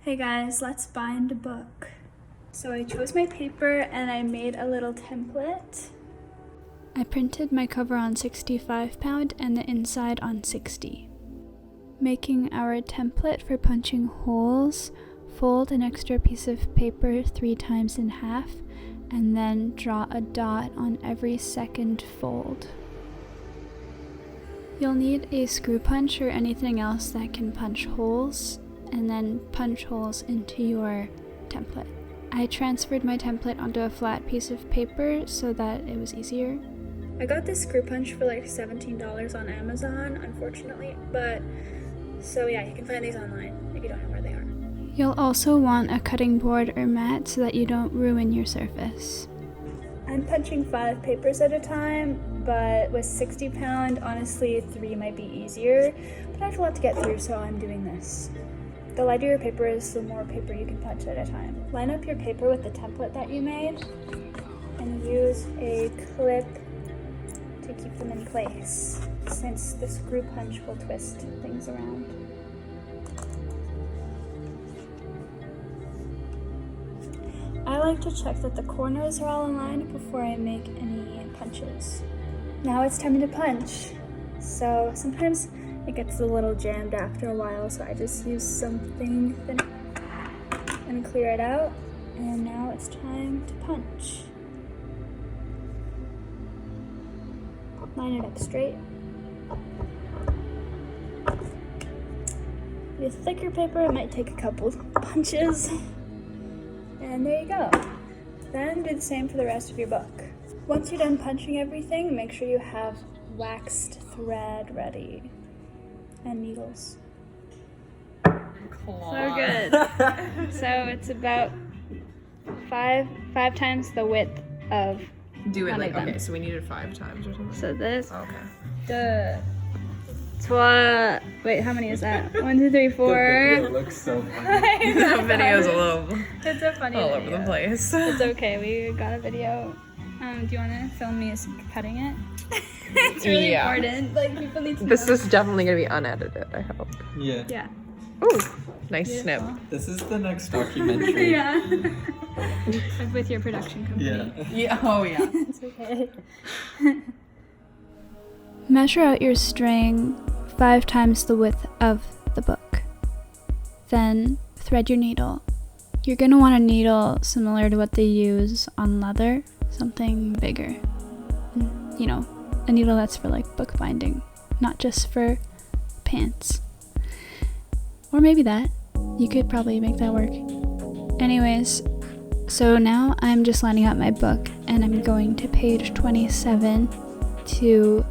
Hey guys, let's bind a book. So I chose my paper and I made a little template. I printed my cover on 65 pound and the inside on 60. Making our template for punching holes, fold an extra piece of paper 3 times in half and then draw a dot on every second fold. You'll need a screw punch or anything else that can punch holes, and then punch holes into your template. I transferred my template onto a flat piece of paper so that it was easier. I got this screw punch for like $17 on Amazon, unfortunately, but so yeah, you can find these online if you don't know where they are. You'll also want a cutting board or mat so that you don't ruin your surface. I'm punching 5 papers at a time, but with 60 pound, honestly 3 might be easier, but I have a lot to get through, so I'm doing this. The lighter your paper is, the more paper you can punch at a time. Line up your paper with the template that you made and use a clip to keep them in place, since the screw punch will twist things around. I like to check that the corners are all aligned before I make any punches. Now it's time to punch. So sometimes it gets a little jammed after a while, so I just use something thin and clear it out. And now it's time to punch. Line it up straight. With thicker paper, it might take a couple punches. And there you go. Then do the same for the rest of your book. Once you're done punching everything, make sure you have waxed thread ready and needles. So good. So it's about five times the width of Do it one like, of them. okay, so we needed 5 times or something. So this, Okay. wait, how many is that? 1, 2, 3, 4. It looks so funny. That video's a little It's a funny all video. over the place. It's okay, we got a video. Do you want to film me cutting it? It's really Yeah. important. Like, people need to This know. is definitely gonna be unedited, I hope. Yeah. Yeah. Ooh, nice snip. Beautiful. This is the next documentary. Yeah. With your production company. Yeah. Yeah, oh yeah. It's okay. Measure out your string 5 times the width of the book. Then thread your needle. You're going to want a needle similar to what they use on leather, something bigger. You know, a needle that's for like bookbinding, not just for pants. Or maybe that. You could probably make that work. Anyways, so now I'm just lining up my book and I'm going to page 27 to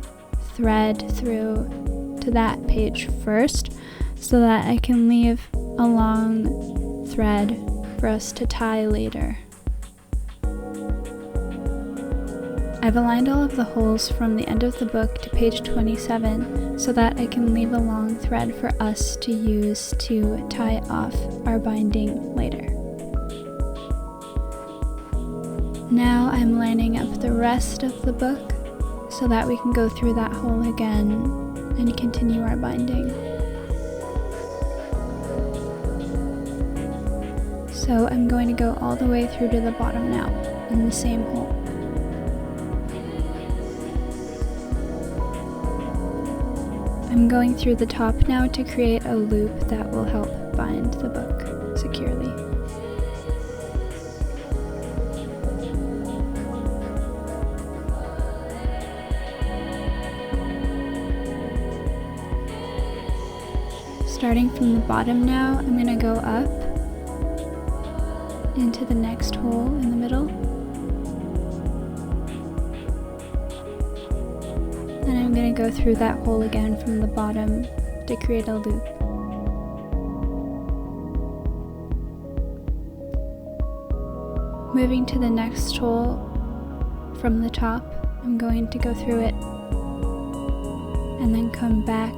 thread through to that page first so that I can leave a long thread for us to tie later. I've aligned all of the holes from the end of the book to page 27 so that I can leave a long thread for us to use to tie off our binding later. Now I'm lining up the rest of the book so that we can go through that hole again and continue our binding. So I'm going to go all the way through to the bottom now in the same hole. I'm going through the top now to create a loop that will help bind the book securely. Starting from the bottom now, I'm going to go up into the next hole in the middle. And I'm going to go through that hole again from the bottom to create a loop. Moving to the next hole from the top, I'm going to go through it and then come back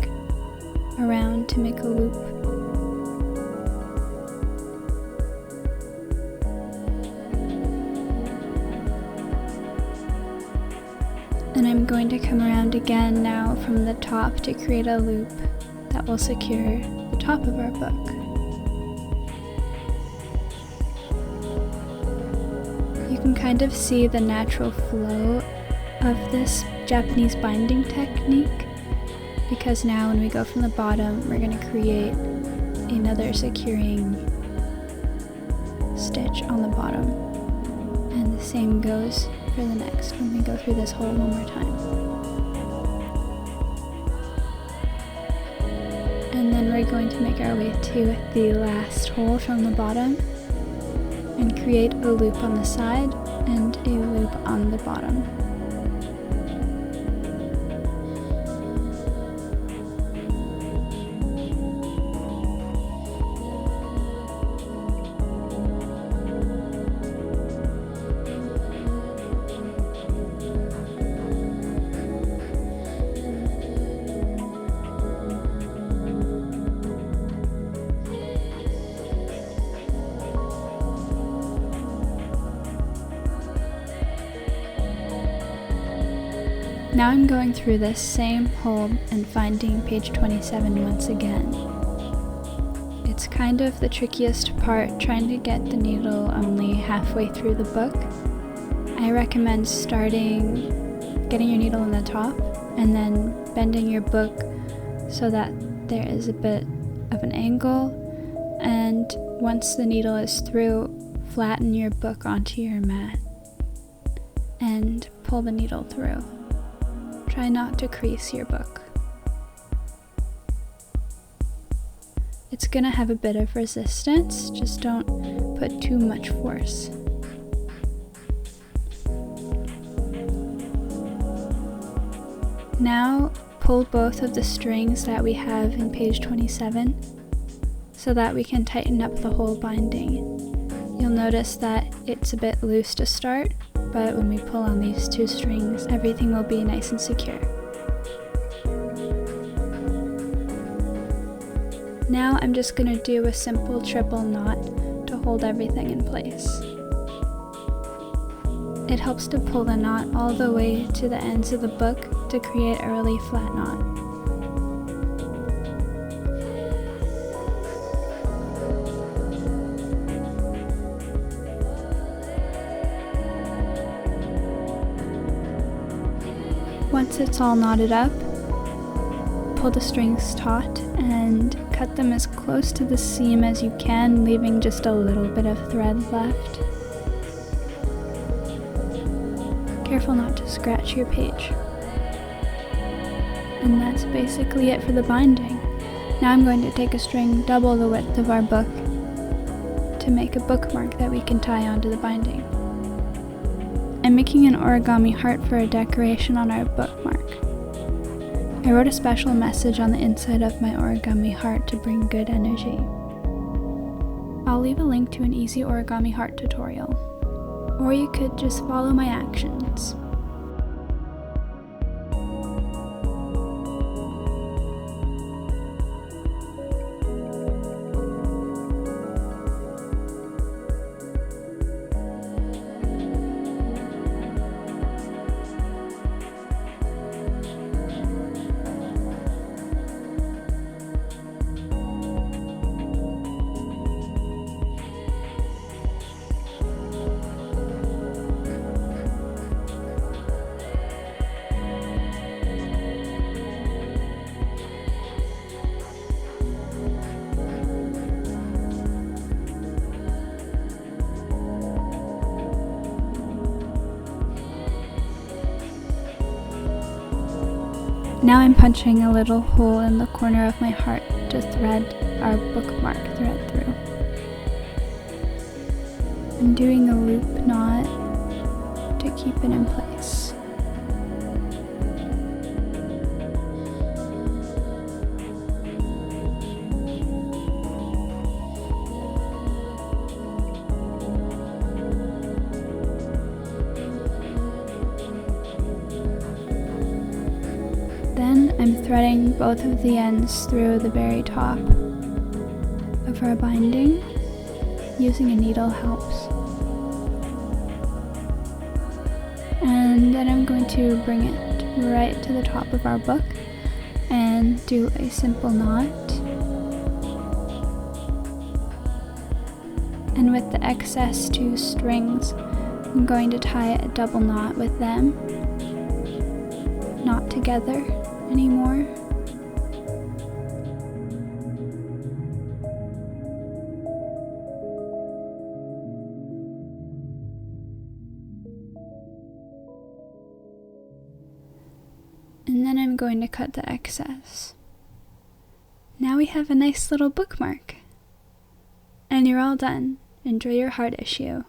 around to make a loop. And I'm going to come around again now from the top to create a loop that will secure the top of our book. can kind of see the natural flow of this Japanese binding technique, because now when we go from the bottom, we're going to create another securing stitch on the bottom, and the same goes for the next when we go through this hole one more time. And then we're going to make our way to the last hole from the bottom and create a loop on the side and a loop on the bottom. Now I'm going through this same hole and finding page 27 once again. It's kind of the trickiest part, trying to get the needle only halfway through the book. I recommend getting your needle in the top and then bending your book so that there is a bit of an angle, and once the needle is through, flatten your book onto your mat and pull the needle through. Try not to crease your book. It's gonna have a bit of resistance, just don't put too much force. Now pull both of the strings that we have in page 27 so that we can tighten up the whole binding. You'll notice that it's a bit loose to start, but when we pull on these two strings, everything will be nice and secure. Now I'm just going to do a simple triple knot to hold everything in place. It helps to pull the knot all the way to the ends of the book to create a really flat knot. Once it's all knotted up, pull the strings taut and cut them as close to the seam as you can, leaving just a little bit of thread left. Careful not to scratch your page. And that's basically it for the binding. Now I'm going to take a string double the width of our book to make a bookmark that we can tie onto the binding. I'm making an origami heart for a decoration on our bookmark. I wrote a special message on the inside of my origami heart to bring good energy. I'll leave a link to an easy origami heart tutorial, or you could just follow my actions. Now I'm punching a little hole in the corner of my heart to thread our bookmark thread through. I'm doing a loop knot to keep it in place. Then I'm threading both of the ends through the very top of our binding. Using a needle helps. And then I'm going to bring it right to the top of our book and do a simple knot. And with the excess 2 strings, I'm going to tie a double knot with them, not together anymore. And then I'm going to cut the excess. Now we have a nice little bookmark. And you're all done. Enjoy your heart issue.